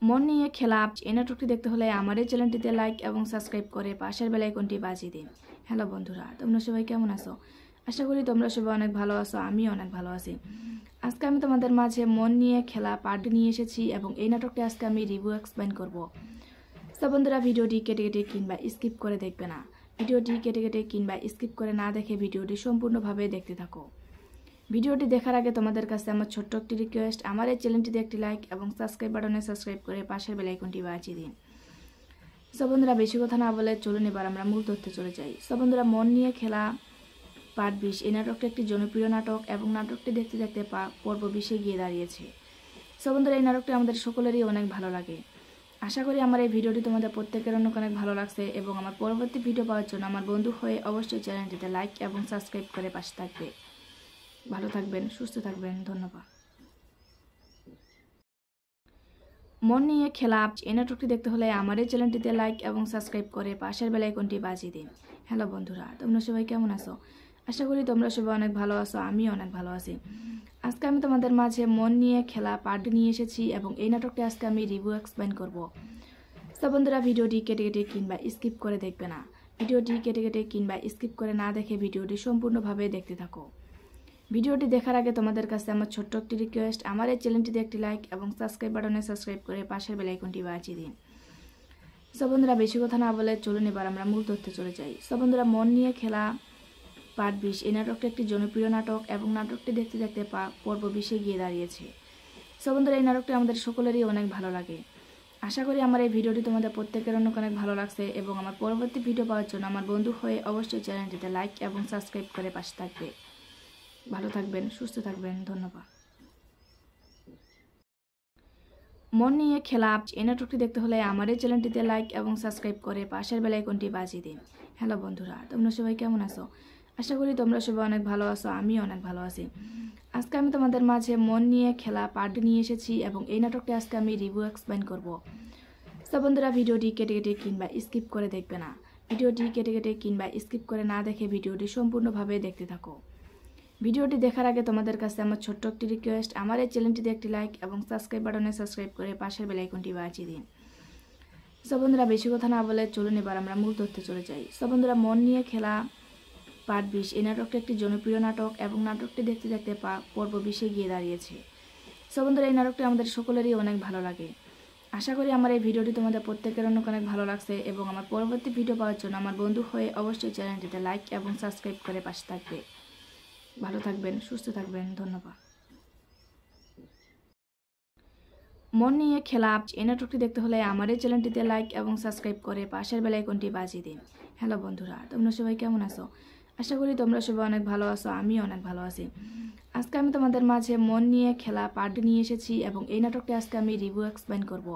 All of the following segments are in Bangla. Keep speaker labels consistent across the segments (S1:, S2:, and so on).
S1: মন নিয়ে খেলা এই নাটকটি দেখতে হলে আমার এই চ্যানেলটিতে লাইক এবং সাবস্ক্রাইব করে পাশের বেল আইকনটি বাজিয়ে দিন। হ্যালো বন্ধুরা, তোমরা সবাই কেমন আছো? আশা করি তোমরা সবাই অনেক ভালো আছো, আমিও অনেক ভালো আছি। আজকে আমি তোমাদের মাঝে মন নিয়ে খেলা পার্ট নিয়ে এসেছি এবং এই নাটকটি আজকে আমি রিভিউ এক্সপ্লেন করব। তো বন্ধুরা, ভিডিওটি কেটে কেটে কিংবা স্কিপ করে দেখবে না। ভিডিওটি কেটে কেটে কিংবা স্কিপ করে না দেখে ভিডিওটি সম্পূর্ণভাবে দেখতে থাকো। ভিডিওটি দেখার আগে তোমাদের কাছে আমার ছোট্ট একটি রিকোয়েস্ট, আমার এই চ্যানেলটিতে একটি লাইক এবং সাবস্ক্রাইব বাটনে সাবস্ক্রাইব করে পাশের বেল আইকনটি বাজিয়ে দিন। সব বন্ধুরা, বেশি কথা না বলে চলুন এবার আমরা মূল তথ্যে চলে যাই। সব বন্ধুরা, মন নিয়ে খেলা পার্ট 20 এই নাটকটি একটি জনপ্রিয় নাটক এবং নাটকটি দেখতে দেখতে পর্ব 20-এ গিয়ে দাঁড়িয়েছে। সব বন্ধুরা, এই নাটকটি আমাদের সকলেরই অনেক ভালো লাগে। আশা করি আমার এই ভিডিওটি তোমাদের প্রত্যেকের অনেক ভালো লাগছে এবং আমার পরবর্তী ভিডিও পাওয়ার জন্য আমার বন্ধু হয়ে অবশ্যই চ্যানেলটিতে লাইক এবং সাবস্ক্রাইব করে পাশে থাকবে। ভালো থাকবেন, সুস্থ থাকবেন, ধন্যবাদ। মন নিয়ে খেলা এই নাটকটি দেখতে হলে আমার এই চ্যানেলটিতে লাইক এবং সাবস্ক্রাইব করে পাশের বেল আইকনটি বাজিয়ে দিন। হ্যালো বন্ধুরা, তোমরা সবাই কেমন আছো? আশা করি তোমরা সবাই অনেক ভালো আছো, আমিও অনেক ভালো আছি। আজকে আমি তোমাদের মাঝে মন নিয়ে খেলা পার্ট নিয়ে এসেছি এবং এই নাটকটি আজকে আমি রিভিউ এক্সপ্লেন করব। তো বন্ধুরা, ভিডিওটি কেটে কেটে কিংবা স্কিপ করে দেখবে না। ভিডিওটি কেটে কেটে কিংবা স্কিপ করে না দেখে ভিডিওটি সম্পূর্ণভাবে দেখতে থাকো। ভিডিওটি দেখার আগে তোমাদের কাছে আমার ছোট্ট একটি রিকোয়েস্ট, আমার এই চ্যানেলটিতে একটি লাইক এবং সাবস্ক্রাইব বাটনে সাবস্ক্রাইব করে পাশের বেল আইকনটি বাজিয়ে দিন। সব বন্ধুরা, বেশি কথা না বলে চলুন এবার আমরা মূল তথ্যে চলে যাই। সব বন্ধুরা, মন নিয়ে খেলা পার্ট 20 এই নাটকটি একটি জনপ্রিয় নাটক এবং নাটকটি দেখতে দেখতে পর্ব 20-এ গিয়ে দাঁড়িয়েছে। সব বন্ধুরা, এই নাটকটি আমাদের সকলেরই অনেক ভালো লাগে। আশা করি আমার এই ভিডিওটি তোমাদের প্রত্যেকের অনেক ভালো লাগছে এবং আমার পরবর্তী ভিডিও পাওয়ার জন্য আমার বন্ধু হয়ে অবশ্যই চ্যানেলটিতে লাইক এবং সাবস্ক্রাইব করে পাশে থাকবে। ভালো থাকবেন, সুস্থ থাকবেন, ধন্যবাদ। মন নিয়ে খেলা এই নাটকটি দেখতে হলে আমার এই চ্যানেলটিতে লাইক এবং সাবস্ক্রাইব করে পাশের বেল আইকনটি বাজিয়ে দিন। হ্যালো বন্ধুরা, তোমরা সবাই কেমন আছো? আশা করি তোমরা সবাই অনেক ভালো আছো, আমিও অনেক ভালো আছি। আজকে আমি তোমাদের মাঝে মন নিয়ে খেলা পার্ট নিয়ে এসেছি এবং এই নাটকটি আজকে আমি রিভিউ এক্সপ্লেন করব। তো বন্ধুরা, ভিডিওটি কেটে কেটে কিংবা স্কিপ করে দেখবে না। ভিডিওটি কেটে কেটে কিংবা স্কিপ করে না দেখে ভিডিওটি সম্পূর্ণভাবে দেখতে থাকো। ভিডিওটি দেখার আগে তোমাদের কাছে আমার ছোট্ট একটি রিকোয়েস্ট, আমার এই চ্যানেলটিতে একটি লাইক এবং সাবস্ক্রাইব বাটনে সাবস্ক্রাইব করে পাশের বেল আইকনটি বাজিয়ে দিন। সব বন্ধুরা, বেশি কথা না বলে চলুন এবার আমরা মূল তথ্যে চলে যাই। সব বন্ধুরা, মন নিয়ে খেলা পার্ট 20 এই নাটকটি একটি জনপ্রিয় নাটক এবং নাটকটি দেখতে দেখতে পর্ব 20-এ গিয়ে দাঁড়িয়েছে। সব বন্ধুরা, এই নাটকটি আমাদের সকলেরই অনেক ভালো লাগে। আশা করি আমার এই ভিডিওটি তোমাদের প্রত্যেকের অনেক ভালো লাগছে এবং আমার পরবর্তী ভিডিও পাওয়ার জন্য আমার বন্ধু হয়ে অবশ্যই চ্যানেলটিতে লাইক এবং সাবস্ক্রাইব করে পাশে থাকবে। ভালো থাকবেন, সুস্থ থাকবেন, ধন্যবাদ। মন নিয়ে খেলা এই নাটকটি দেখতে হলে আমার এই চ্যানেলটিতে লাইক এবং সাবস্ক্রাইব করে পাশের বেল আইকনটি বাজিয়ে দিন। হ্যালো বন্ধুরা, তোমরা সবাই কেমন আছো? আশা করি তোমরা সবাই অনেক ভালো আছো, আমিও অনেক ভালো আছি। আজকে আমি তোমাদের মাঝে মন নিয়ে খেলা পার্ট নিয়ে এসেছি এবং এই নাটকটি আজকে আমি রিভিউ এক্সপ্লেন করব।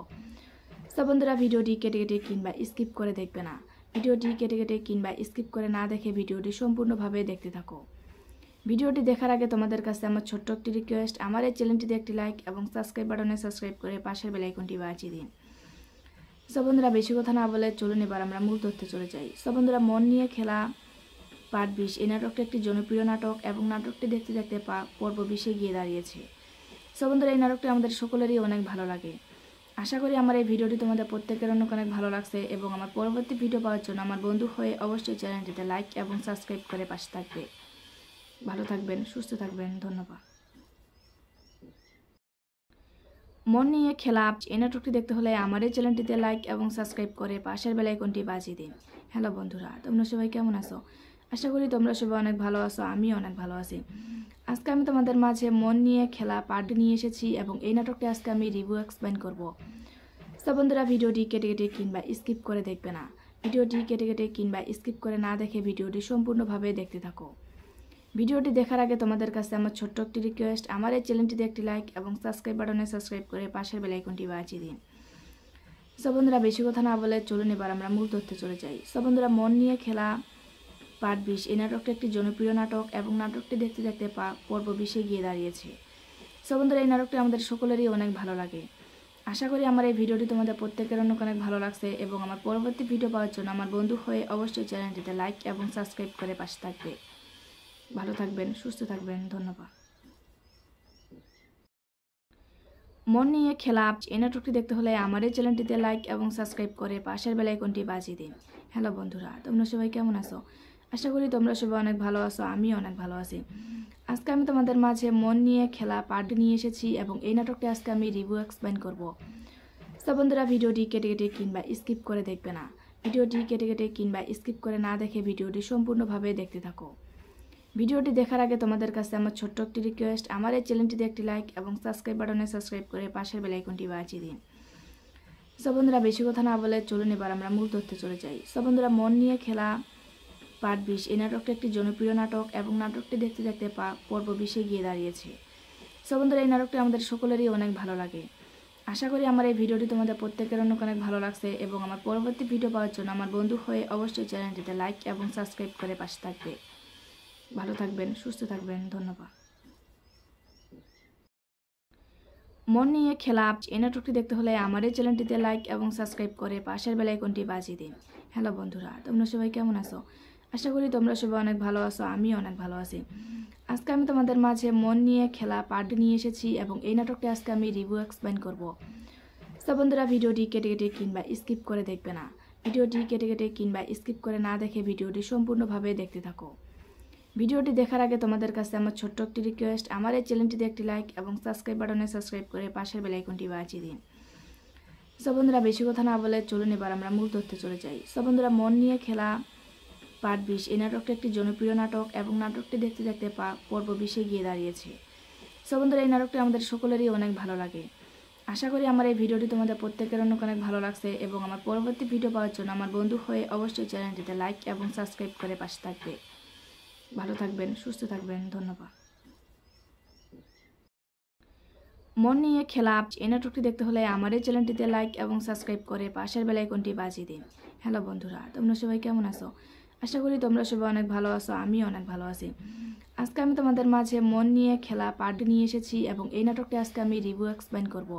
S1: তো বন্ধুরা, ভিডিওটি কেটে কেটে কিংবা স্কিপ করে দেখবে না। ভিডিওটি কেটে কেটে কিংবা স্কিপ করে না দেখে ভিডিওটি সম্পূর্ণভাবে দেখতে থাকো। ভিডিওটি দেখার আগে তোমাদের কাছে আমার ছোট্ট একটি রিকোয়েস্ট, আমার এই চ্যানেলটিতে একটি লাইক এবং সাবস্ক্রাইব বাটনে সাবস্ক্রাইব করে পাশের বেল আইকনটি বাজিয়ে দিন। সব বন্ধুরা, বেশি কথা না বলে চলুন এবার আমরা মূল তথ্যে চলে যাই। সব বন্ধুরা, মন নিয়ে খেলা পার্ট 20 এই নাটকটি একটি জনপ্রিয় নাটক এবং নাটকটি দেখতে দেখতে পর্ব 20-এ গিয়ে দাঁড়িয়েছে। সব বন্ধুরা, এই নাটকটি আমাদের সকলেরই অনেক ভালো লাগে। আশা করি আমার এই ভিডিওটি তোমাদের প্রত্যেকের অনেক ভালো লাগছে এবং আমার পরবর্তী ভিডিও পাওয়ার জন্য আমার বন্ধু হয়ে অবশ্যই চ্যানেলটিতে লাইক এবং সাবস্ক্রাইব করে পাশে থাকবে। ভালো থাকবেন, সুস্থ থাকবেন, ধন্যবাদ। মন নিয়ে খেলা এই নাটকটি দেখতে হলে আমার এই চ্যানেলটিতে লাইক এবং সাবস্ক্রাইব করে পাশের বেল আইকনটি বাজিয়ে দিন। হ্যালো বন্ধুরা, তোমরা সবাই কেমন আছো? আশা করি তোমরা সবাই অনেক ভালো আছো, আমিও অনেক ভালো আছি। আজকে আমি তোমাদের মাঝে মন নিয়ে খেলা পার্ট নিয়ে এসেছি এবং এই নাটকটি আজকে আমি রিভিউ এক্সপ্লেন করব। তো বন্ধুরা, ভিডিওটি কেটে কেটে কিংবা স্কিপ করে দেখবে না। ভিডিওটি কেটে কেটে কিংবা স্কিপ করে না দেখে ভিডিওটি সম্পূর্ণভাবে দেখতে থাকো। ভিডিওটি দেখার আগে তোমাদের কাছে আমার ছোট্ট একটি রিকোয়েস্ট, আমার এই চ্যানেলটিতে একটি লাইক এবং সাবস্ক্রাইব বাটনে সাবস্ক্রাইব করে পাশের বেল আইকনটি বাজিয়ে দিন। সব বন্ধুরা, বেশি কথা না বলে চলুন এবার আমরা মূল তথ্যে চলে যাই। সব বন্ধুরা, মন নিয়ে খেলা পার্ট 20 এই নাটকটি একটি জনপ্রিয় নাটক এবং নাটকটি দেখতে দেখতে পর্ব 20-এ গিয়ে দাঁড়িয়েছে। সব বন্ধুরা, এই নাটকটি আমাদের সকলেরই অনেক ভালো লাগে। আশা করি আমার এই ভিডিওটি তোমাদের প্রত্যেকের অনেক ভালো লাগছে এবং আমার পরবর্তী ভিডিও পাওয়ার জন্য আমার বন্ধু হয়ে অবশ্যই চ্যানেলটিতে লাইক এবং সাবস্ক্রাইব করে পাশে থাকবে। ভালো থাকবেন, সুস্থ থাকবেন, ধন্যবাদ। মন নিয়ে খেলা এই নাটকটি দেখতে হলে আমার এই চ্যানেলটিতে লাইক এবং সাবস্ক্রাইব করে পাশের বেল আইকনটি বাজিয়ে দিন। হ্যালো বন্ধুরা, তোমরা সবাই কেমন আছো? আশা করি তোমরা সবাই অনেক ভালো আছো, আমিও অনেক ভালো আছি। আজকে আমি তোমাদের মাঝে মন নিয়ে খেলা পার্ট নিয়ে এসেছি এবং এই নাটকটি আজকে আমি রিভিউ এক্সপ্লেন করব। তো বন্ধুরা, ভিডিওটি কেটে কেটে কিংবা স্কিপ করে দেখবে না। ভিডিওটি কেটে কেটে কিংবা স্কিপ করে না দেখে ভিডিওটি সম্পূর্ণভাবে দেখতে থাকো। ভিডিওটি দেখার আগে তোমাদের কাছে আমার ছোট্ট একটি রিকোয়েস্ট, আমার এই চ্যানেলটিতে একটি লাইক এবং সাবস্ক্রাইব বাটনে সাবস্ক্রাইব করে পাশের বেল আইকনটি বাজিয়ে দিন। সো বন্ধুরা, বেশি কথা না বলে চলুন এবার আমরা মূল তথ্যে চলে যাই। সো বন্ধুরা, মন নিয়ে খেলা পার্ট 20 এই নাটকটি একটি জনপ্রিয় নাটক এবং নাটকটি দেখতে দেখতে পর্ব 20-এ গিয়ে দাঁড়িয়েছে। সো বন্ধুরা, এই নাটকটি আমাদের সকলেরই অনেক ভালো লাগে। আশা করি আমার এই ভিডিওটি তোমাদের প্রত্যেকের অনেক ভালো লাগছে এবং আমার পরবর্তী ভিডিও পাওয়ার জন্য আমার বন্ধু হয়ে অবশ্যই চ্যানেলটিতে লাইক এবং সাবস্ক্রাইব করে পাশে থাকবে। ভালো থাকবেন, সুস্থ থাকবেন, ধন্যবাদ। মন নিয়ে খেলা এই নাটকটি দেখতে হলে আমার এই চ্যানেলটিতে লাইক এবং সাবস্ক্রাইব করে পাশের বেল আইকনটি বাজিয়ে দিন। হ্যালো বন্ধুরা, তোমরা সবাই কেমন আছো? আশা করি তোমরা সবাই অনেক ভালো আছো, আমিও অনেক ভালো আছি। আজকে আমি তোমাদের মাঝে মন নিয়ে খেলা পার্ট নিয়ে এসেছি এবং এই নাটকটি আজকে আমি রিভিউ এক্সপ্লেন করব। তো বন্ধুরা, ভিডিওটি কেটে কেটে কিংবা স্কিপ করে দেখবে না। ভিডিওটি কেটে কেটে কিংবা স্কিপ করে না দেখে ভিডিওটি সম্পূর্ণভাবে দেখতে থাকো। ভিডিওটি দেখার আগে তোমাদের কাছে আমার ছোট্ট একটি রিকোয়েস্ট, আমার এই চ্যানেলটিতে একটি লাইক এবং সাবস্ক্রাইব বাটনে সাবস্ক্রাইব করে পাশের বেল আইকনটি বাজিয়ে দিন। সো বন্ধুরা, বেশি কথা না বলে চলুন এবার আমরা মূল তথ্যে চলে যাই। সো বন্ধুরা, মন নিয়ে খেলা পার্ট 20 এই নাটকটি একটি জনপ্রিয় নাটক এবং নাটকটি দেখতে দেখতে পর্ব 20-এ গিয়ে দাঁড়িয়েছে। সো বন্ধুরা, এই নাটকটি আমাদের সকলেরই অনেক ভালো লাগে। আশা করি আমার এই ভিডিওটি তোমাদের প্রত্যেকের অনেক ভালো লাগছে এবং আমার পরবর্তী ভিডিও পাওয়ার জন্য আমার বন্ধু হয়ে অবশ্যই চ্যানেলটিতে লাইক এবং সাবস্ক্রাইব করে পাশে থাকবে। ভালো থাকবেন, সুস্থ থাকবেন, ধন্যবাদ। মন নিয়ে খেলা এই নাটকটি দেখতে হলে আমার এই চ্যানেলটিতে লাইক এবং সাবস্ক্রাইব করে পাশের বেল আইকনটি বাজিয়ে দিন। হ্যালো বন্ধুরা, তোমরা সবাই কেমন আছো? আশা করি তোমরা সবাই অনেক ভালো আছো, আমিও অনেক ভালো আছি। আজকে আমি তোমাদের মাঝে মন নিয়ে খেলা পার্ট নিয়ে এসেছি এবং এই নাটকটি আজকে আমি রিভিউ এক্সপ্লেন করব।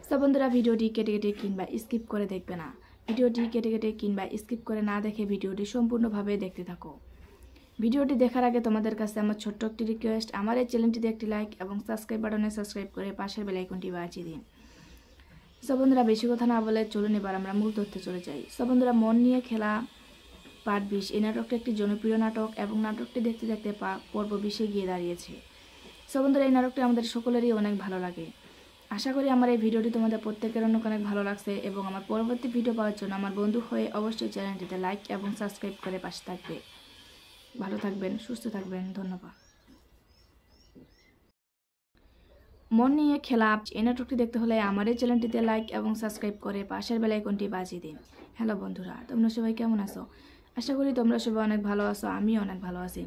S1: তো বন্ধুরা, ভিডিওটি কেটে কেটে কিংবা স্কিপ করে দেখবে না। ভিডিওটি কেটে কেটে কিংবা স্কিপ করে না দেখে ভিডিওটি সম্পূর্ণভাবে দেখতে থাকো। ভিডিওটি দেখার আগে তোমাদের কাছে আমার ছোট্ট একটি রিকোয়েস্ট, আমার এই চ্যানেলটিতে একটি লাইক এবং সাবস্ক্রাইব বাটনে সাবস্ক্রাইব করে পাশের বেল আইকনটি বাজিয়ে দিন। সো বন্ধুরা, বেশি কথা না বলে চলুন এবার আমরা মূল তথ্যে চলে যাই। সো বন্ধুরা, মন নিয়ে খেলা পার্ট 20 এই নাটকটি একটি জনপ্রিয় নাটক এবং নাটকটি দেখতে দেখতে পর্ব 20-এ গিয়ে দাঁড়িয়েছে। সো বন্ধুরা, এই নাটকটি আমাদের সকলেরই অনেক ভালো লাগে। আশা করি আমার এই ভিডিওটি তোমাদের প্রত্যেকের অনেক ভালো লাগছে এবং আমার পরবর্তী ভিডিও পাওয়ার জন্য আমার বন্ধু হয়ে অবশ্যই চ্যানেলটিতে লাইক এবং সাবস্ক্রাইব করে পাশে থাকবে। ভালো থাকবেন, সুস্থ থাকবেন, ধন্যবাদ। মন নিয়ে খেলা এই নাটকটি দেখতে হলে আমার এই চ্যানেলটিতে লাইক এবং সাবস্ক্রাইব করে পাশের বেল আইকনটি বাজিয়ে দিন। হ্যালো বন্ধুরা, তোমরা সবাই কেমন আছো? আশা করি তোমরা সবাই অনেক ভালো আছো, আমিও অনেক ভালো আছি।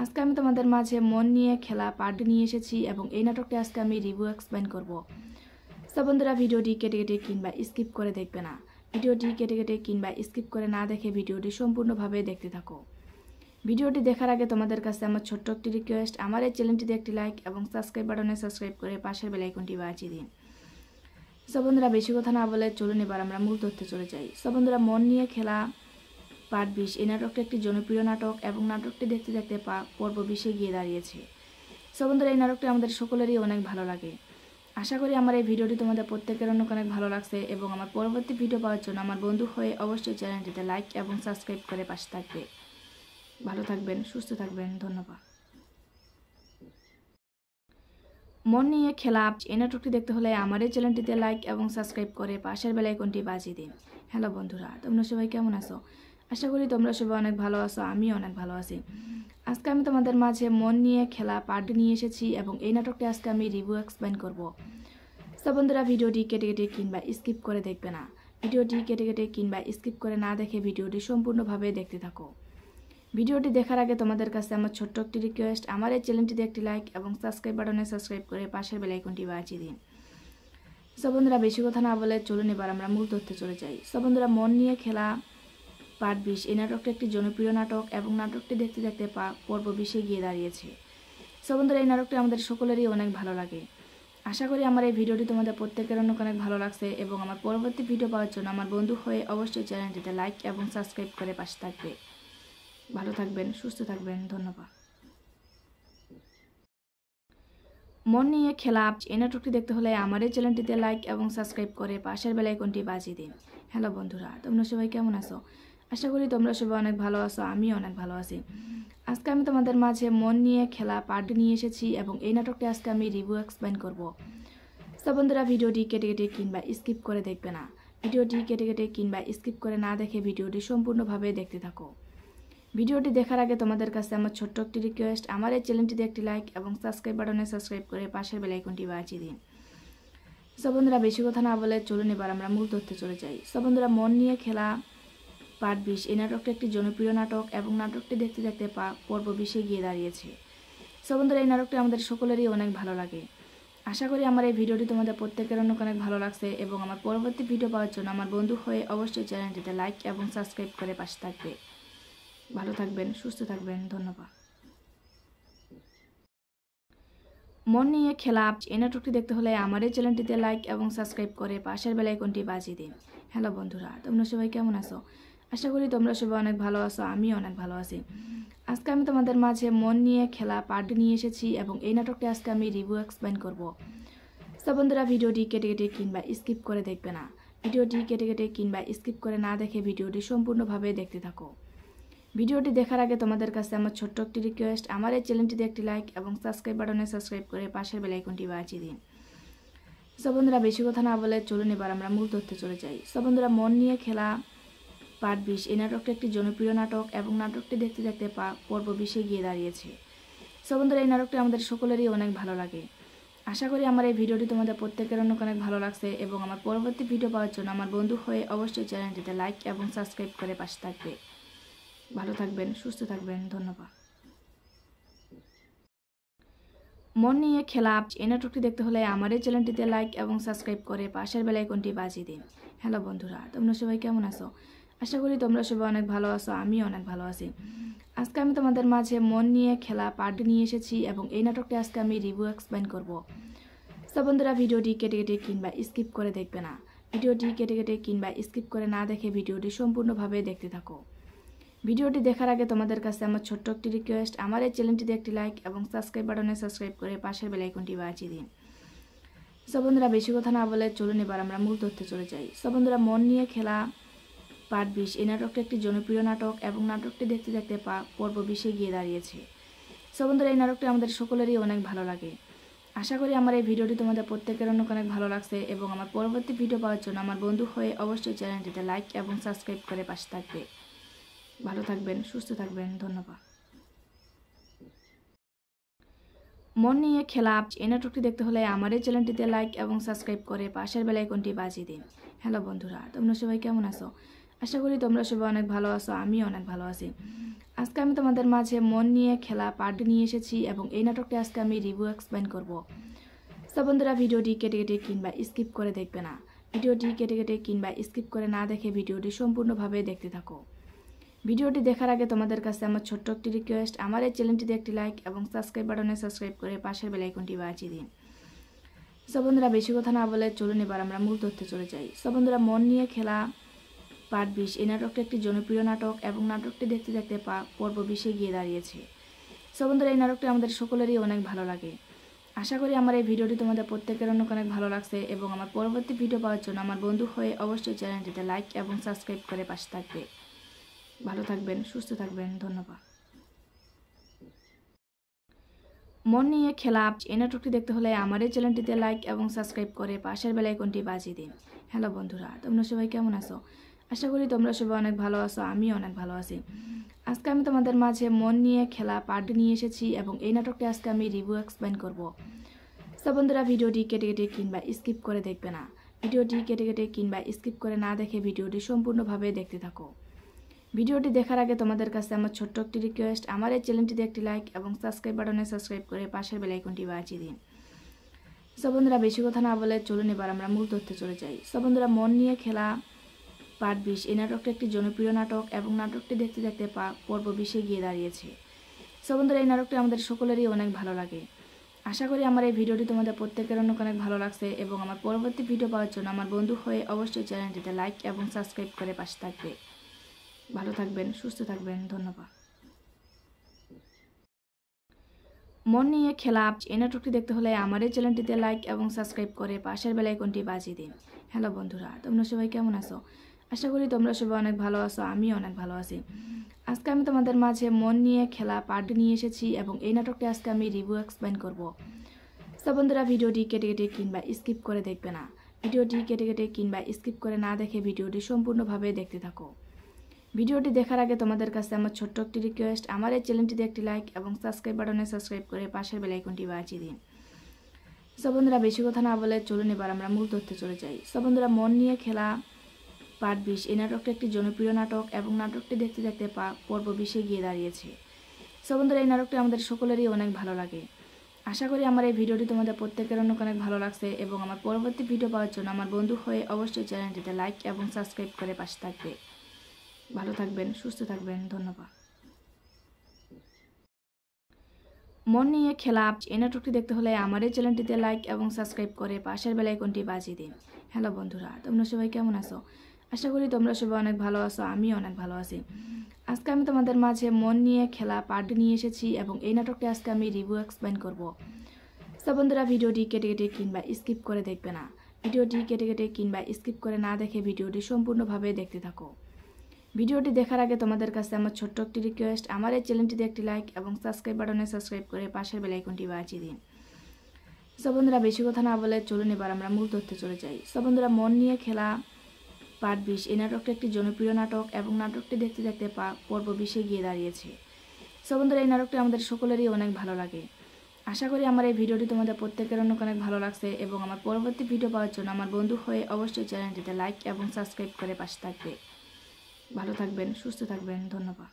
S1: আজকে আমি তোমাদের মাঝে মন নিয়ে খেলা পার্ট নিয়ে এসেছি এবং এই নাটকটি আজকে আমি রিভিউ এক্সপ্লেন করব। তো বন্ধুরা, ভিডিওটি কেটে কেটে কিংবা স্কিপ করে দেখবে না। ভিডিওটি কেটে কেটে কিংবা স্কিপ করে না দেখে ভিডিওটি সম্পূর্ণভাবে দেখতে থাকো। ভিডিওটি দেখার আগে তোমাদের কাছে আমার ছোট্ট একটি রিকোয়েস্ট, আমার এই চ্যানেলটিতে একটি লাইক এবং সাবস্ক্রাইব বাটনে সাবস্ক্রাইব করে পাশের বেল আইকনটি বাজিয়ে দিন। সো বন্ধুরা, বেশি কথা না বলে চলুন এবার আমরা মূল তথ্যে চলে যাই। সো বন্ধুরা, মন নিয়ে খেলা পার্ট 20 এই নাটকটি একটি জনপ্রিয় নাটক এবং নাটকটি দেখতে দেখতে পর্ব 20-এ গিয়ে দাঁড়িয়েছে। সো বন্ধুরা, এই নাটকটি আমাদের সকলেরই অনেক ভালো লাগে। আশা করি আমার এই ভিডিওটি তোমাদের প্রত্যেকের অনেক ভালো লাগছে এবং আমার পরবর্তী ভিডিও পাওয়ার জন্য আমার বন্ধু হয়ে অবশ্যই চ্যানেলটিতে লাইক এবং সাবস্ক্রাইব করে পাশে থাকবে। ভালো থাকবেন, সুস্থ থাকবেন, ধন্যবাদ। মন নিয়ে খেলা এই নাটকটি দেখতে হলে আমার এই চ্যানেলটিতে লাইক এবং সাবস্ক্রাইব করে পাশের বেল আইকনটি বাজিয়ে দিন। হ্যালো বন্ধুরা, তোমরা সবাই কেমন আছো? আশা করি তোমরা সবাই অনেক ভালো আছো, আমিও অনেক ভালো আছি। আজকে আমি তোমাদের মাঝে মন নিয়ে খেলা পার্ট নিয়ে এসেছি এবং এই নাটকটি আজকে আমি রিভিউ এক্সপ্লেন করব। তো বন্ধুরা, ভিডিওটি কেটে কেটে কিংবা স্কিপ করে দেখবে না। ভিডিওটি কেটে কেটে কিংবা স্কিপ করে না দেখে ভিডিওটি সম্পূর্ণভাবে দেখতে থাকো। ভিডিওটি দেখার আগে তোমাদের কাছে আমার ছোট্ট একটি রিকোয়েস্ট, আমার এই চ্যানেলটিতে একটি লাইক এবং সাবস্ক্রাইব বাটনে সাবস্ক্রাইব করে পাশের বেল আইকনটি বাজিয়ে দিন। সো বন্ধুরা, বেশি কথা না বলে চলুন এবার আমরা মূল তথ্যে চলে যাই। সো বন্ধুরা, মন নিয়ে খেলা পার্ট 20 এই নাটকটি একটি জনপ্রিয় নাটক এবং নাটকটি দেখতে দেখতে পর্ব 20-এ গিয়ে দাঁড়িয়েছে। সো বন্ধুরা, এই নাটকটি আমাদের সকলেরই অনেক ভালো লাগে। আশা করি আমার এই ভিডিওটি তোমাদের প্রত্যেকের অনেক ভালো লাগছে এবং আমার পরবর্তী ভিডিও পাওয়ার জন্য আমার বন্ধু হয়ে অবশ্যই চ্যানেলটিতে লাইক এবং সাবস্ক্রাইব করে পাশে থাকবে। ভালো থাকবেন, সুস্থ থাকবেন, ধন্যবাদ। মন নিয়ে খেলা এই নাটকটি দেখতে হলে আমার এই চ্যানেলটিতে লাইক এবং সাবস্ক্রাইব করে পাশের বেল আইকনটি বাজিয়ে দিন। হ্যালো বন্ধুরা, তোমরা সবাই কেমন আছো? আশা করি তোমরা সবাই অনেক ভালো আছো, আমিও অনেক ভালো আছি। আজকে আমি তোমাদের মাঝে মন নিয়ে খেলা পার্ট নিয়ে এসেছি এবং এই নাটকটি আজকে আমি রিভিউ এক্সপ্লেন করব। তো বন্ধুরা, ভিডিওটি কেটে কেটে কিংবা স্কিপ করে দেখবে না। ভিডিওটি কেটে কেটে কিংবা স্কিপ করে না দেখে ভিডিওটি সম্পূর্ণভাবে দেখতে থাকো। ভিডিওটি দেখার আগে তোমাদের কাছে আমার ছোট্ট একটি রিকোয়েস্ট, আমার এই চ্যানেলটিতে একটি লাইক এবং সাবস্ক্রাইব বাটনে সাবস্ক্রাইব করে পাশের বেল আইকনটি বাজিয়ে দিন। সব বন্ধুরা, বেশি কথা না বলে চলুন এবার আমরা মূল তথ্যে চলে যাই। সব বন্ধুরা, মন নিয়ে খেলা পার্ট 20 এই নাটকটি একটি জনপ্রিয় নাটক এবং নাটকটি দেখতে দেখতে পর্ব 20-এ গিয়ে দাঁড়িয়েছে। সব বন্ধুরা, এই নাটকটি আমাদের সকলেরই অনেক ভালো লাগে। আশা করি আমার এই ভিডিওটি তোমাদের প্রত্যেকের অনেক ভালো লাগছে এবং আমার পরবর্তী ভিডিও পাওয়ার জন্য আমার বন্ধু হয়ে অবশ্যই চ্যানেলটিতে লাইক এবং সাবস্ক্রাইব করে পাশে থাকবে। ভালো থাকবেন, সুস্থ থাকবেন, ধন্যবাদ। মন নিয়ে খেলা এই নাটকটি দেখতে হলে আমার এই চ্যানেলটিতে লাইক এবং সাবস্ক্রাইব করে পাশের বেল আইকনটি বাজিয়ে দিন। হ্যালো বন্ধুরা, তোমরা সবাই কেমন আছো? আশা করি তোমরা সবাই অনেক ভালো আছো, আমিও অনেক ভালো আছি। আজকে আমি তোমাদের মাঝে মন নিয়ে খেলা পার্ট নিয়ে এসেছি এবং এই নাটকটি আজকে আমি রিভিউ এক্সপ্লেন করব। তো বন্ধুরা, ভিডিওটি কেটে কেটে কিংবা স্কিপ করে দেখবে না। ভিডিওটি কেটে কেটে কিংবা স্কিপ করে না দেখে ভিডিওটি সম্পূর্ণভাবে দেখতে থাকো। ভিডিওটি দেখার আগে তোমাদের কাছে আমার ছোট্ট একটি রিকোয়েস্ট, আমার এই চ্যানেলটিতে একটি লাইক এবং সাবস্ক্রাইব বাটনে সাবস্ক্রাইব করে পাশের বেল আইকনটি বাজিয়ে দিন। সব বন্ধুরা, বেশি কথা না বলে চলুন এবার আমরা মূল তথ্যে চলে যাই। সব বন্ধুরা, মন নিয়ে খেলা পার্ট 20 এই নাটকটি একটি জনপ্রিয় নাটক এবং নাটকটি দেখতে দেখতে পর্ব 20-এ গিয়ে দাঁড়িয়েছে। সব বন্ধুরা, এই নাটকটি আমাদের সকলেরই অনেক ভালো লাগে। আশা করি আমার এই ভিডিওটি তোমাদের প্রত্যেকের অনেক ভালো লাগছে এবং আমার পরবর্তী ভিডিও পাওয়ার জন্য আমার বন্ধু হয়ে অবশ্যই চ্যানেলটিতে লাইক এবং সাবস্ক্রাইব করে পাশে থাকবে। ভালো থাকবেন, সুস্থ থাকবেন, ধন্যবাদ। মন নিয়ে খেলা এই নাটকটি দেখতে হলে আমার এই চ্যানেলটিতে লাইক এবং সাবস্ক্রাইব করে পাশের বেল আইকনটি বাজিয়ে দিন। হ্যালো বন্ধুরা, তোমরা সবাই কেমন আছো? আশা করি তোমরা সবাই অনেক ভালো আছো, আমিও অনেক ভালো আছি। আজকে আমি তোমাদের মাঝে মন নিয়ে খেলা পার্ট নিয়ে এসেছি এবং এই নাটকটি আজকে আমি রিভিউ এক্সপ্লেন করব। তো বন্ধুরা, ভিডিওটি কেটে কেটে কিংবা স্কিপ করে দেখবে না। ভিডিওটি কেটে কেটে কিংবা স্কিপ করে না দেখে ভিডিওটি সম্পূর্ণভাবে দেখতে থাকো। ভিডিওটি দেখার আগে তোমাদের কাছে আমার ছোট্ট একটি রিকোয়েস্ট, আমার এই চ্যানেলটিতে একটি লাইক এবং সাবস্ক্রাইব বাটনে সাবস্ক্রাইব করে পাশের বেল আইকনটি বাজিয়ে দিন। সব বন্ধুরা, বেশি কথা না বলে চলুন এবার আমরা মূল তথ্যে চলে যাই। সব বন্ধুরা, মন নিয়ে খেলা পার্ট 20 এই নাটকটি একটি জনপ্রিয় নাটক এবং নাটকটি দেখতে দেখতে পর্ব 20-এ গিয়ে দাঁড়িয়েছে। সব বন্ধুরা, এই নাটকটি আমাদের সকলেরই অনেক ভালো লাগে। আশা করি আমার এই ভিডিওটি তোমাদের প্রত্যেকের অনেক ভালো লাগছে এবং আমার পরবর্তী ভিডিও পাওয়ার জন্য আমার বন্ধু হয়ে অবশ্যই চ্যানেলটিতে লাইক এবং সাবস্ক্রাইব করে পাশে থাকবে। ভালো থাকবেন, সুস্থ থাকবেন, ধন্যবাদ। মন নিয়ে খেলা এই নাটকটি দেখতে হলে আমার এই চ্যানেলটিতে লাইক এবং সাবস্ক্রাইব করে পাশের বেল আইকনটি বাজিয়ে দিন। হ্যালো বন্ধুরা, তোমরা সবাই কেমন আছো? আশা করি তোমরা সবাই অনেক ভালো আছো, আমিও অনেক ভালো আছি। আজকে আমি তোমাদের মাঝে মন নিয়ে খেলা পার্ট নিয়ে এসেছি এবং এই নাটকটি আজকে আমি রিভিউ এক্সপ্লেন করব। তো বন্ধুরা, ভিডিওটি কেটে কেটে কিংবা স্কিপ করে দেখবে না। ভিডিওটি কেটে কেটে কিংবা স্কিপ করে না দেখে ভিডিওটি সম্পূর্ণভাবে দেখতে থাকো। ভিডিওটি দেখার আগে তোমাদের কাছে আমার ছোট্ট একটি রিকোয়েস্ট, আমার এই চ্যানেলটিতে একটি লাইক এবং সাবস্ক্রাইব বাটনে সাবস্ক্রাইব করে পাশের বেল আইকনটি বাজিয়ে দিন। সব বন্ধুরা, বেশি কথা না বলে চলুন এবার আমরা মূল তথ্যে চলে যাই। সব বন্ধুরা, মন নিয়ে খেলা পার্ট 20 এই নাটকটি একটি জনপ্রিয় নাটক এবং নাটকটি দেখতে দেখতে পর্ব 20-এ গিয়ে দাঁড়িয়েছে। সব বন্ধুরা, এই নাটকটি আমাদের সকলেরই অনেক ভালো লাগে। আশা করি আমার এই ভিডিওটি তোমাদের প্রত্যেকের অনেক ভালো লাগছে এবং আমার পরবর্তী ভিডিও পাওয়ার জন্য আমার বন্ধু হয়ে অবশ্যই চ্যানেলটিতে লাইক এবং সাবস্ক্রাইব করে পাশে থাকবে। ভালো থাকবেন, সুস্থ থাকবেন, ধন্যবাদ। মন নিয়ে খেলা এই নাটকটি দেখতে হলে আমার এই চ্যানেলটিতে লাইক এবং সাবস্ক্রাইব করে পাশের বেল আইকনটি বাজিয়ে দিন। হ্যালো বন্ধুরা, তোমরা সবাই কেমন আছো? আশা করি তোমরা সবাই অনেক ভালো আছো, আমিও অনেক ভালো আছি। আজকে আমি তোমাদের মাঝে মন নিয়ে খেলা পার্ট নিয়ে এসেছি এবং এই নাটকটি আজকে আমি রিভিউ এক্সপ্লেন করব। তো বন্ধুরা, ভিডিওটি কেটে কেটে কিংবা স্কিপ করে দেখবে না। ভিডিওটি কেটে কেটে কিংবা স্কিপ করে না দেখে ভিডিওটি সম্পূর্ণভাবে দেখতে থাকো। ভিডিওটি দেখার আগে তোমাদের কাছে আমার ছোট্ট একটি রিকোয়েস্ট, আমার এই চ্যানেলটিতে একটি লাইক এবং সাবস্ক্রাইব বাটনে সাবস্ক্রাইব করে পাশের বেল আইকনটি বাজিয়ে দিন। সব বন্ধুরা, বেশি কথা না বলে চলুন এবার আমরা মূল তথ্যে চলে যাই। সব বন্ধুরা, মন নিয়ে খেলা পার্ট 20 এই নাটকটি একটি জনপ্রিয় নাটক এবং নাটকটি দেখতে দেখতে পর্ব 20-এ গিয়ে দাঁড়িয়েছে। সব বন্ধুরা, এই নাটকটি আমাদের সকলেরই অনেক ভালো লাগে। আশা করি আমার এই ভিডিওটি তোমাদের প্রত্যেকের অনেক ভালো লাগছে এবং আমার পরবর্তী ভিডিও পাওয়ার জন্য আমার বন্ধু হয়ে অবশ্যই চ্যানেলটিতে লাইক এবং সাবস্ক্রাইব করে পাশে থাকবে। ভালো থাকবেন, সুস্থ থাকবেন, ধন্যবাদ। মন নিয়ে খেলা এই নাটকটি দেখতে হলে আমার এই চ্যানেলটিতে লাইক এবং সাবস্ক্রাইব করে পাশের বেল আইকনটি বাজিয়ে দিন। হ্যালো বন্ধুরা, তোমরা সবাই কেমন আছো? আশা করি তোমরা সবাই অনেক ভালো আছো, আমিও অনেক ভালো আছি। আজকে আমি তোমাদের মাঝে মন নিয়ে খেলা পার্ট নিয়ে এসেছি এবং এই নাটকটি আজকে আমি রিভিউ এক্সপ্লেন করব। তো বন্ধুরা, ভিডিওটি কেটে কেটে কিংবা স্কিপ করে দেখবে না। ভিডিওটি কেটে কেটে কিংবা স্কিপ করে না দেখে ভিডিওটি সম্পূর্ণভাবে দেখতে থাকো। ভিডিওটি দেখার আগে তোমাদের কাছে আমার ছোট্ট একটি রিকোয়েস্ট, আমার এই চ্যানেলটিতে একটি লাইক এবং সাবস্ক্রাইব বাটনে সাবস্ক্রাইব করে পাশের বেল আইকনটি বাজিয়ে দিন। সো বন্ধুরা, বেশি কথা না বলে চলুন এবার আমরা মূল তথ্যে চলে যাই। সো বন্ধুরা, মন নিয়ে খেলা পার্ট 20 এই নাটকটি একটি জনপ্রিয় নাটক এবং নাটকটি দেখতে দেখতে পর্ব 20-এ গিয়ে দাঁড়িয়েছে। সো বন্ধুরা, এই নাটকটি আমাদের সকলেরই অনেক ভালো লাগে। আশা করি আমার এই ভিডিওটি তোমাদের প্রত্যেকের অনেক ভালো লাগছে এবং আমার পরবর্তী ভিডিও পাওয়ার জন্য আমার বন্ধু হয়ে অবশ্যই চ্যানেলটিতে লাইক এবং সাবস্ক্রাইব করে পাশে থাকবে। ভালো থাকবেন, সুস্থ থাকবেন, ধন্যবাদ। মন নিয়ে খেলা এই নাটকটি দেখতে হলে আমার এই চ্যানেলটিতে লাইক এবং সাবস্ক্রাইব করে পাশের বেল আইকনটি বাজিয়ে দিন। হ্যালো বন্ধুরা, তোমরা সবাই কেমন আছো? আশা করি তোমরা সবাই অনেক ভালো আছো, আমিও অনেক ভালো আছি। আজকে আমি তোমাদের মাঝে মন নিয়ে খেলা পার্ট নিয়ে এসেছি এবং এই নাটকটি আজকে আমি রিভিউ এক্সপ্লেন করব। তো বন্ধুরা, ভিডিওটি কেটে কেটে কিংবা স্কিপ করে দেখবে না। ভিডিওটি কেটে কেটে কিংবা স্কিপ করে না দেখে ভিডিওটি সম্পূর্ণভাবে দেখতে থাকো। ভিডিওটি দেখার আগে তোমাদের কাছে আমার ছোট্ট একটি রিকোয়েস্ট, আমার এই চ্যানেলটিতে একটি লাইক এবং সাবস্ক্রাইব বাটনে সাবস্ক্রাইব করে পাশের বেল আইকনটি বাজিয়ে দিন। সো বন্ধুরা, বেশি কথা না বলে চলুন এবার আমরা মূল তথ্যে চলে যাই। সো বন্ধুরা, মন নিয়ে খেলা পার্ট 20 এই নাটকটি একটি জনপ্রিয় নাটক এবং নাটকটি দেখতে দেখতে পর্ব 20-এ গিয়ে দাঁড়িয়েছে। সো বন্ধুরা, এই নাটকটি আমাদের সকলেরই অনেক ভালো লাগে। আশা করি আমার এই ভিডিওটি তোমাদের প্রত্যেকের অনেক ভালো লাগছে এবং আমার পরবর্তী ভিডিও পাওয়ার জন্য আমার বন্ধু হয়ে অবশ্যই চ্যানেলটিতে লাইক এবং সাবস্ক্রাইব করে পাশে থাকবে। ভালো থাকবেন, সুস্থ থাকবেন, ধন্যবাদ।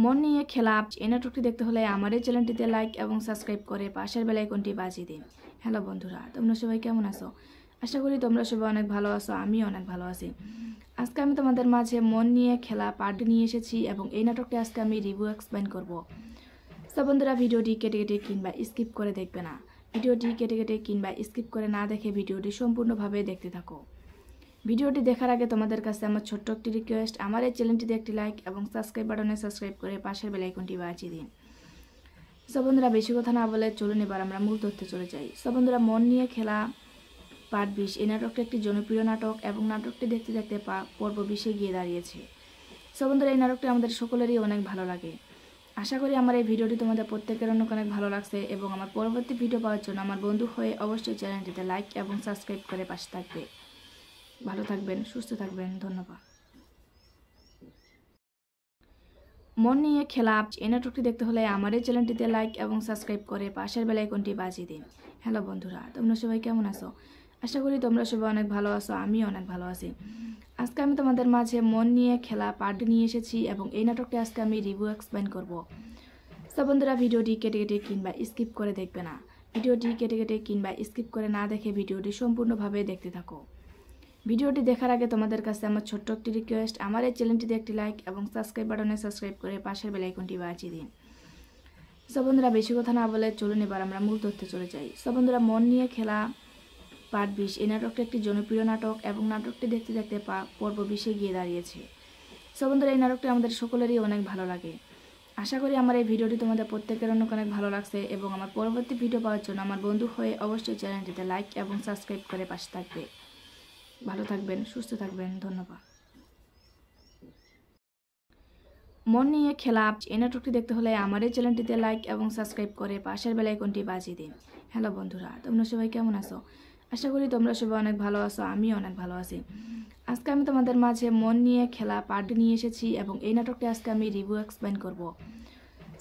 S1: মন নিয়ে খেলা এই নাটকটি দেখতে হলে আমার এই চ্যানেলটিতে লাইক এবং সাবস্ক্রাইব করে পাশের বেল আইকনটি বাজিয়ে দিন। হ্যালো বন্ধুরা, তোমরা সবাই কেমন আছো? আশা করি তোমরা সবাই অনেক ভালো আছো, আমিও অনেক ভালো আছি। আজকে আমি তোমাদের মাঝে মন নিয়ে খেলা পার্ট নিয়ে এসেছি এবং এই নাটকটি আজকে আমি রিভিউ এক্সপ্লেন করব। তো বন্ধুরা, ভিডিওটি কেটে কেটে কিংবা স্কিপ করে দেখবে না। ভিডিওটি কেটে কেটে কিংবা স্কিপ করে না দেখে ভিডিওটি সম্পূর্ণভাবে দেখতে থাকো। ভিডিওটি দেখার আগে তোমাদের কাছে আমার ছোট্ট একটি রিকোয়েস্ট, আমার এই চ্যানেলটিতে একটি লাইক এবং সাবস্ক্রাইব বাটনে সাবস্ক্রাইব করে পাশের বেল আইকনটি বাজিয়ে দিন। সো বন্ধুরা, বেশি কথা না বলে চলুন এবার আমরা মূল তথ্যে চলে যাই। সো বন্ধুরা, মন নিয়ে খেলা পার্ট 20 এই নাটকটি একটি জনপ্রিয় নাটক এবং নাটকটি দেখতে দেখতে পর্ব 20-এ গিয়ে দাঁড়িয়েছে। সো বন্ধুরা, এই নাটকটি আমাদের সকলেরই অনেক ভালো লাগে। আশা করি আমার এই ভিডিওটি তোমাদের প্রত্যেকের অনেক ভালো লাগছে এবং আমার পরবর্তী ভিডিও পাওয়ার জন্য আমার বন্ধু হয়ে অবশ্যই চ্যানেলটিতে লাইক এবং সাবস্ক্রাইব করে পাশে থাকবে। ভালো থাকবেন, সুস্থ থাকবেন, ধন্যবাদ। মন নিয়ে খেলা এই নাটকটি দেখতে হলে আমার এই চ্যানেলটিতে লাইক এবং সাবস্ক্রাইব করে পাশের বেল আইকনটি বাজিয়ে দিন। হ্যালো বন্ধুরা, তোমরা সবাই কেমন আছো? আশা করি তোমরা সবাই অনেক ভালো আছো, আমিও অনেক ভালো আছি। আজকে আমি তোমাদের মাঝে মন নিয়ে খেলা পার্ট নিয়ে এসেছি এবং এই নাটকটি আজকে আমি রিভিউ এক্সপ্লেন করব। তো বন্ধুরা, ভিডিওটি কেটে কেটে কিংবা স্কিপ করে দেখবে না। ভিডিওটি কেটে কেটে কিংবা স্কিপ করে না দেখে ভিডিওটি সম্পূর্ণভাবে দেখতে থাকো। ভিডিওটি দেখার আগে তোমাদের কাছে আমার ছোট্ট একটি রিকোয়েস্ট, আমার এই চ্যানেলটিতে একটি লাইক এবং সাবস্ক্রাইব বাটনে সাবস্ক্রাইব করে পাশের বেল আইকনটি বাজিয়ে দিন। সো বন্ধুরা, বেশি কথা না বলে চলুন এবার আমরা মূল তথ্যে চলে যাই। সো বন্ধুরা, মন নিয়ে খেলা পার্ট 20 এই নাটকটি একটি জনপ্রিয় নাটক এবং নাটকটি দেখতে দেখতে পর্ব 20-এ গিয়ে দাঁড়িয়েছে। সো বন্ধুরা, এই নাটকটি আমাদের সকলেরই অনেক ভালো লাগে। আশা করি আমার এই ভিডিওটি তোমাদের প্রত্যেকের অনেক ভালো লাগছে এবং আমার পরবর্তী ভিডিও পাওয়ার জন্য আমার বন্ধু হয়ে অবশ্যই চ্যানেলটিতে লাইক এবং সাবস্ক্রাইব করে পাশে থাকবে। ভালো থাকবেন, সুস্থ থাকবেন, ধন্যবাদ। মন নিয়ে খেলা এই নাটকটি দেখতে হলে আমার এই চ্যানেলটিতে লাইক এবং সাবস্ক্রাইব করে পাশের বেল আইকনটি বাজিয়ে দিন। হ্যালো বন্ধুরা, তোমরা সবাই কেমন আছো? আশা করি তোমরা সবাই অনেক ভালো আছো, আমিও অনেক ভালো আছি। আজকে আমি তোমাদের মাঝে মন নিয়ে খেলা পার্ট নিয়ে এসেছি এবং এই নাটকটি আজকে আমি রিভিউ এক্সপ্লেন করব।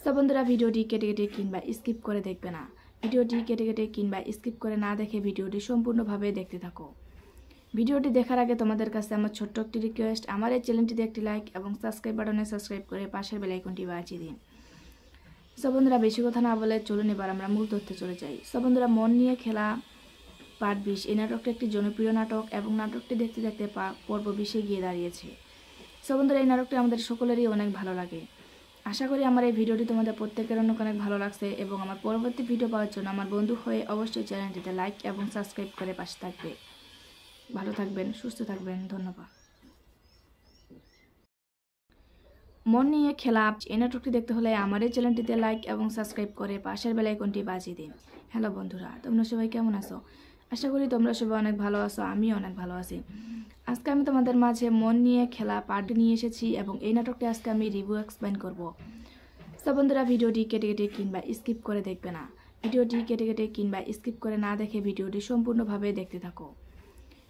S1: তো বন্ধুরা, ভিডিওটি কেটে কেটে কিংবা স্কিপ করে দেখবে না। ভিডিওটি কেটে কেটে কিংবা স্কিপ করে না দেখে ভিডিওটি সম্পূর্ণভাবে দেখতে থাকো। ভিডিওটি দেখার আগে তোমাদের কাছে আমার ছোট্ট একটি রিকোয়েস্ট, আমার এই চ্যানেলটিতে একটি লাইক এবং সাবস্ক্রাইব বাটনে সাবস্ক্রাইব করে পাশের বেল আইকনটি বাজিয়ে দিন। সো বন্ধুরা, বেশি কথা না বলে চলুন এবার আমরা মূল তথ্যে চলে যাই। সো বন্ধুরা, মন নিয়ে খেলা পার্ট 20 এই নাটকটি একটি জনপ্রিয় নাটক এবং নাটকটি দেখতে দেখতে পর্ব 20-এ গিয়ে দাঁড়িয়েছে। সো বন্ধুরা, এই নাটকটি আমাদের সকলেরই অনেক ভালো লাগে। আশা করি আমার এই ভিডিওটি তোমাদের প্রত্যেকের অনেক ভালো লাগছে এবং আমার পরবর্তী ভিডিও পাওয়ার জন্য আমার বন্ধু হয়ে অবশ্যই চ্যানেলটিতে লাইক এবং সাবস্ক্রাইব করে পাশে থাকবে। ভালো থাকবেন, সুস্থ থাকবেন, ধন্যবাদ। মন নিয়ে খেলা এই নাটকটি দেখতে হলে আমার এই চ্যানেলটিতে লাইক এবং সাবস্ক্রাইব করে পাশের বেল আইকনটি বাজিয়ে দিন। হ্যালো বন্ধুরা, তোমরা সবাই কেমন আছো? আশা করি তোমরা সবাই অনেক ভালো আছো, আমিও অনেক ভালো আছি। আজকে আমি তোমাদের মাঝে মন নিয়ে খেলা পার্ট নিয়ে এসেছি এবং এই নাটকটি আজকে আমি রিভিউ এক্সপ্লেন করব। তো বন্ধুরা, ভিডিওটি কেটে কেটে কিংবা স্কিপ করে দেখবে না। ভিডিওটি কেটে কেটে কিংবা স্কিপ করে না দেখে ভিডিওটি সম্পূর্ণভাবে দেখতে থাকো।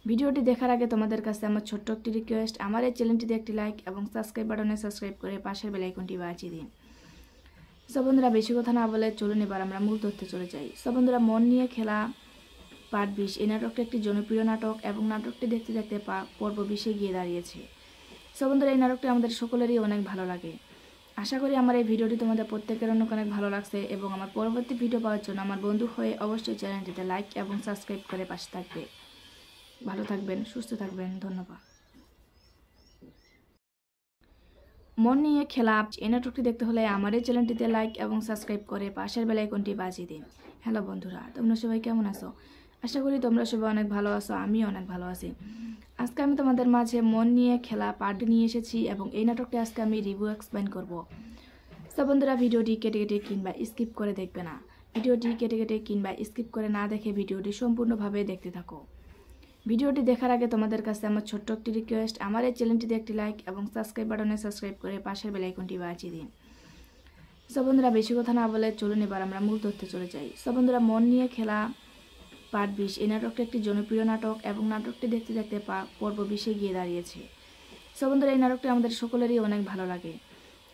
S1: ভিডিওটি দেখার আগে তোমাদের কাছে আমার ছোট্ট একটি রিকোয়েস্ট, আমার এই চ্যানেলটিতে একটি লাইক এবং সাবস্ক্রাইব বাটনে সাবস্ক্রাইব করে পাশের বেল আইকনটি বাজিয়ে দিন। সো বন্ধুরা, বেশি কথা না বলে চলুন এবার আমরা মূল তথ্যে চলে যাই। সো বন্ধুরা, মন নিয়ে খেলা পার্ট 20 এই নাটকটি একটি জনপ্রিয় নাটক এবং নাটকটি দেখতে দেখতে পর্ব 20-এ গিয়ে দাঁড়িয়েছে। সো বন্ধুরা, এই নাটকটি আমাদের সকলেরই অনেক ভালো লাগে। আশা করি আমার এই ভিডিওটি তোমাদের প্রত্যেকের অনেক ভালো লাগছে এবং আমার পরবর্তী ভিডিও পাওয়ার জন্য আমার বন্ধু হয়ে অবশ্যই চ্যানেলটিতে লাইক এবং সাবস্ক্রাইব করে পাশে থাকবে। ভালো থাকবেন, সুস্থ থাকবেন, ধন্যবাদ। মন নিয়ে খেলা এই নাটকটি দেখতে হলে আমার এই চ্যানেলটিতে লাইক এবং সাবস্ক্রাইব করে পাশের বেল আইকনটি বাজিয়ে দিন। হ্যালো বন্ধুরা, তোমরা সবাই কেমন আছো? আশা করি তোমরা সবাই অনেক ভালো আছো, আমিও অনেক ভালো আছি। আজকে আমি তোমাদের মাঝে মন নিয়ে খেলা পার্ট নিয়ে এসেছি এবং এই নাটকটি আজকে আমি রিভিউ এক্সপ্লেন করব। তো বন্ধুরা, ভিডিওটি কেটে কেটে কিংবা স্কিপ করে দেখবে না। ভিডিওটি কেটে কেটে কিংবা স্কিপ করে না দেখে ভিডিওটি সম্পূর্ণভাবে দেখতে থাকো। ভিডিওটি দেখার আগে তোমাদের কাছে আমার ছোট্ট একটি রিকোয়েস্ট, আমার এই চ্যানেলটিতে একটি লাইক এবং সাবস্ক্রাইব বাটনে সাবস্ক্রাইব করে পাশের বেল আইকনটি বাজিয়ে দিন। সো বন্ধুরা, বেশি কথা না বলে চলুন এবার আমরা মূল তথ্যে চলে যাই। সো বন্ধুরা, মন নিয়ে খেলা পার্ট 20 এই নাটকটি একটি জনপ্রিয় নাটক এবং নাটকটি দেখতে দেখতে পর্ব 20-এ গিয়ে দাঁড়িয়েছে। সো বন্ধুরা, এই নাটকটি আমাদের সকলেরই অনেক ভালো লাগে।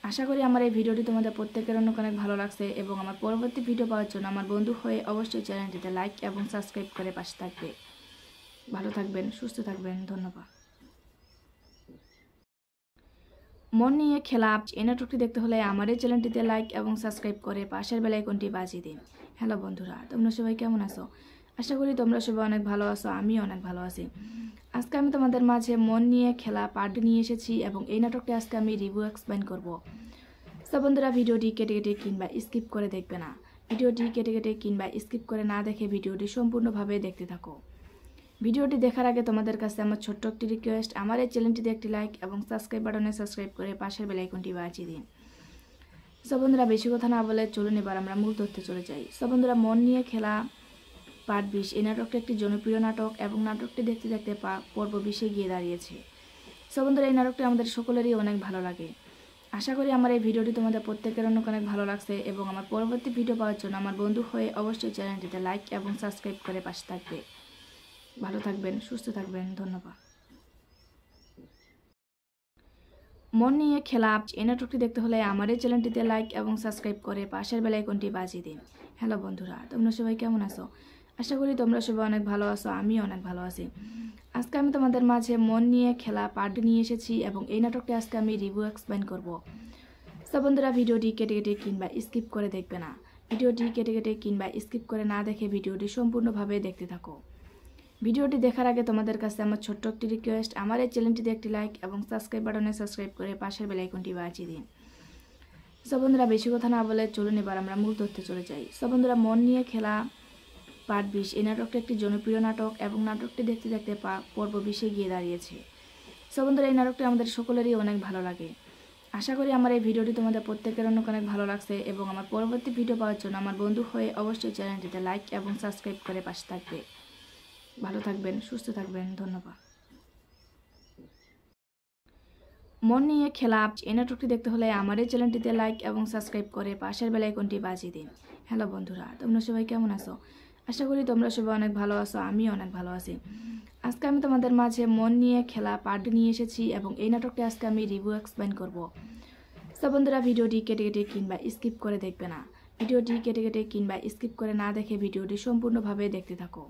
S1: আশা করি আমার এই ভিডিওটি তোমাদের প্রত্যেকের অনেক ভালো লাগছে এবং আমার পরবর্তী ভিডিও পাওয়ার জন্য আমার বন্ধু হয়ে অবশ্যই চ্যানেলটিতে লাইক এবং সাবস্ক্রাইব করে পাশে থাকবে। ভালো থাকবেন, সুস্থ থাকবেন, ধন্যবাদ। মন নিয়ে খেলা এই নাটকটি দেখতে হলে আমার এই চ্যানেলটিতে লাইক এবং সাবস্ক্রাইব করে পাশের বেল আইকনটি বাজিয়ে দিন। হ্যালো বন্ধুরা, তোমরা সবাই কেমন আছো? আশা করি তোমরা সবাই অনেক ভালো আছো, আমিও অনেক ভালো আছি। আজকে আমি তোমাদের মাঝে মন নিয়ে খেলা পার্ট নিয়ে এসেছি এবং এই নাটকটি আজকে আমি রিভিউ এক্সপ্লেন করব। তো বন্ধুরা, ভিডিওটি কেটে কেটে কিংবা স্কিপ করে দেখবে না। ভিডিওটি কেটে কেটে কিংবা স্কিপ করে না দেখে ভিডিওটি সম্পূর্ণভাবে দেখতে থাকো। ভিডিওটি দেখার আগে তোমাদের কাছে আমার ছোট্ট একটি রিকোয়েস্ট, আমার এই চ্যানেলটিতে একটি লাইক এবং সাবস্ক্রাইব বাটনে সাবস্ক্রাইব করে পাশের বেল আইকনটি বাজিয়ে দিন। সো বন্ধুরা, বেশি কথা না বলে চলুন এবার আমরা মূল তথ্যে চলে যাই। সো বন্ধুরা, মন নিয়ে খেলা পার্ট 20 এই নাটকটি একটি জনপ্রিয় নাটক এবং নাটকটি দেখতে দেখতে পর্ব 20-এ গিয়ে দাঁড়িয়েছে। সো বন্ধুরা, এই নাটকটি আমাদের সকলেরই অনেক ভালো লাগে। আশা করি আমার এই ভিডিওটি তোমাদের প্রত্যেকের অনেক ভালো লাগছে এবং আমার পরবর্তী ভিডিও পাওয়ার জন্য আমার বন্ধু হয়ে অবশ্যই চ্যানেলটিতে লাইক এবং সাবস্ক্রাইব করে পাশে থাকবে। ভালো থাকবেন, সুস্থ থাকবেন, ধন্যবাদ। মন নিয়ে খেলা এই নাটকটি দেখতে হলে আমার এই চ্যানেলটিতে লাইক এবং সাবস্ক্রাইব করে পাশের বেল আইকনটি বাজিয়ে দিন। হ্যালো বন্ধুরা, তোমরা সবাই কেমন আছো? আশা করি তোমরা সবাই অনেক ভালো আছো, আমিও অনেক ভালো আছি। আজকে আমি তোমাদের মাঝে মন নিয়ে খেলা পার্ট নিয়ে এসেছি এবং এই নাটকটি আজকে আমি রিভিউ এক্সপ্লেন করব। তো বন্ধুরা, ভিডিওটি কেটে কেটে কিংবা স্কিপ করে দেখবে না। ভিডিওটি কেটে কেটে কিংবা স্কিপ করে না দেখে ভিডিওটি সম্পূর্ণভাবে দেখতে থাকো। ভিডিওটি দেখার আগে তোমাদের কাছে আমার ছোট্ট একটি রিকোয়েস্ট, আমার এই চ্যানেলটিতে একটি লাইক এবং সাবস্ক্রাইব বাটনে সাবস্ক্রাইব করে পাশের বেল আইকনটি বাজিয়ে দিন। সো বন্ধুরা, বেশি কথা না বলে চলুন এবার আমরা মূল তথ্যে চলে যাই। সো বন্ধুরা, মন নিয়ে খেলা পার্ট 20 এই নাটকটি একটি জনপ্রিয় নাটক এবং নাটকটি দেখতে দেখতে পর্ব 20-এ গিয়ে দাঁড়িয়েছে। সো বন্ধুরা, এই নাটকটি আমাদের সকলেরই অনেক ভালো লাগে। আশা করি আমার এই ভিডিওটি তোমাদের প্রত্যেকের অনেক ভালো লাগছে এবং আমার পরবর্তী ভিডিও পাওয়ার জন্য আমার বন্ধু হয়ে অবশ্যই চ্যানেলটিতে লাইক এবং সাবস্ক্রাইব করে পাশে থাকবে। ভালো থাকবেন, সুস্থ থাকবেন, ধন্যবাদ। মন নিয়ে খেলা এই নাটকটি দেখতে হলে আমার এই চ্যানেলটিতে লাইক এবং সাবস্ক্রাইব করে পাশের বেল আইকনটি বাজিয়ে দিন। হ্যালো বন্ধুরা, তোমরা সবাই কেমন আছো? আশা করি তোমরা সবাই অনেক ভালো আছো, আমিও অনেক ভালো আছি। আজকে আমি তোমাদের মাঝে মন নিয়ে খেলা পার্ট নিয়ে এসেছি এবং এই নাটকটি আজকে আমি রিভিউ এক্সপ্লেন করব। তো বন্ধুরা, ভিডিওটি কেটে কেটে কিংবা স্কিপ করে দেখবে না। ভিডিওটি কেটে কেটে কিংবা স্কিপ করে না দেখে ভিডিওটি সম্পূর্ণভাবে দেখতে থাকো।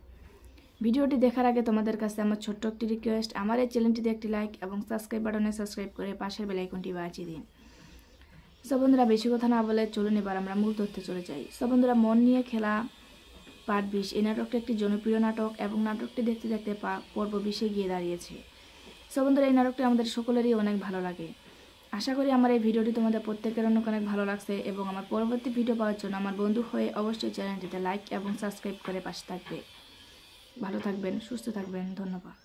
S1: ভিডিওটি দেখার আগে তোমাদের কাছে আমার ছোট্ট একটি রিকোয়েস্ট, আমার এই চ্যানেলটিতে একটি লাইক এবং সাবস্ক্রাইব বাটনে সাবস্ক্রাইব করে পাশের বেল আইকনটি বাজিয়ে দিন। সো বন্ধুরা, বেশি কথা না বলে চলুন এবার আমরা মূল তথ্যে চলে যাই। সো বন্ধুরা, মন নিয়ে খেলা পার্ট 20 এই নাটকটি একটি জনপ্রিয় নাটক এবং নাটকটি দেখতে দেখতে পর্ব 20-এ গিয়ে দাঁড়িয়েছে। সো বন্ধুরা, এই নাটকটি আমাদের সকলেরই অনেক ভালো লাগে। আশা করি আমার এই ভিডিওটি তোমাদের প্রত্যেকের অনেক ভালো লাগছে এবং আমার পরবর্তী ভিডিও পাওয়ার জন্য আমার বন্ধু হয়ে অবশ্যই চ্যানেলটিতে লাইক এবং সাবস্ক্রাইব করে পাশে থাকবে। ভালো থাকবেন, সুস্থ থাকবেন, ধন্যবাদ।